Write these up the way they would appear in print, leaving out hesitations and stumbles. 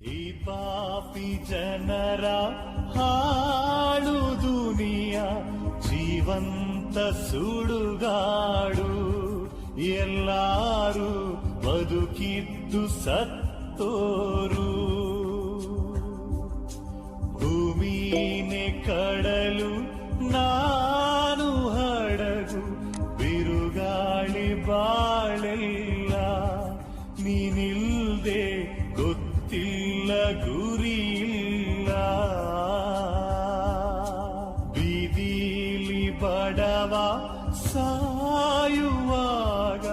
ಈ ಪಾಪಿ ಜನರ ಹಾಳು ದುನಿಯ ಜೀವಂತ ಸುಡುಗಾಡು, ಎಲ್ಲಾರು ಬದುಕಿದ್ದು ಸತ್ತೋರು. ಭೂಮಿನೇ ಕಡಲು ನಾನು ಹಡಗು, ಬಿರುಗಾಳಿ ಬಾಳೆಲ್ಲ ನೀನಿಲ್ದೆ ಗೊತ್ತಿಲ್ಲ ಗುರಿಯಿಲ್ಲ. ಬೀದಿಲಿ ಬಡವ ಸಾಯುವಾಗ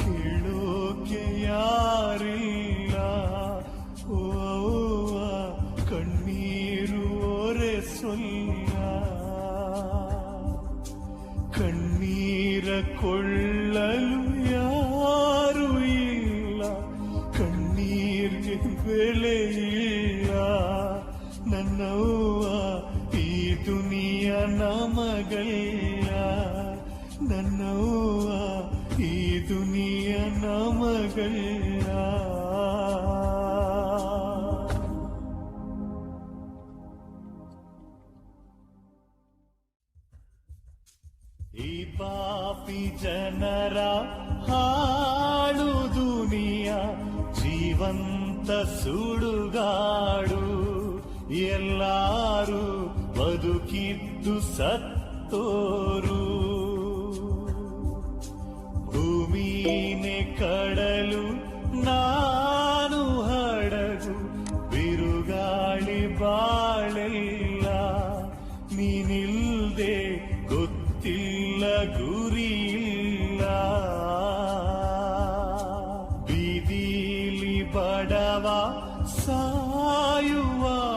ಕೇಳೋಕೆ ಯಾರಿಲ್ಲ. ಓ ಕಣ್ಣೀರು ಒರೆಸೊಲ್ಲ, ಕಣ್ಣೀರ ಕೊಳ್ಳಲು ಯಾರು ಇಲ್ಲ, ಕಣ್ಣೀರ್ಗೆ ಬೆಲೆ ಇಲ್ಲ. ನನ್ನವ್ವ ಈ ದುನಿಯ ನಮಗಲ್ಲ, ನನ್ನವ್ವ ಈ ದುನಿಯ ನಮಗಲ್ಲ. ಈ ಪಾಪಿ ಜನರ ಹಾಳು ದುನಿಯ ಜೀವಂತ ಸುಡುಗಾಡು, ಎಲ್ಲಾರು ಬದುಕಿದ್ದು ಸತ್ತೋರು. ಭೂಮಿನೇ ಕಡಲು ನಾನು ಹಡಗು, ಬಿರುಗಾಳಿ ಬಾಳೆಲ್ಲ ನೀನಿಲ್ದೆ ಗೊತ್ತಿಲ್ಲ ಗುರಿಯಿಲ್ಲ. ಬೀದಿಲಿ ಬಡವ ಸಾಯುವಾಗ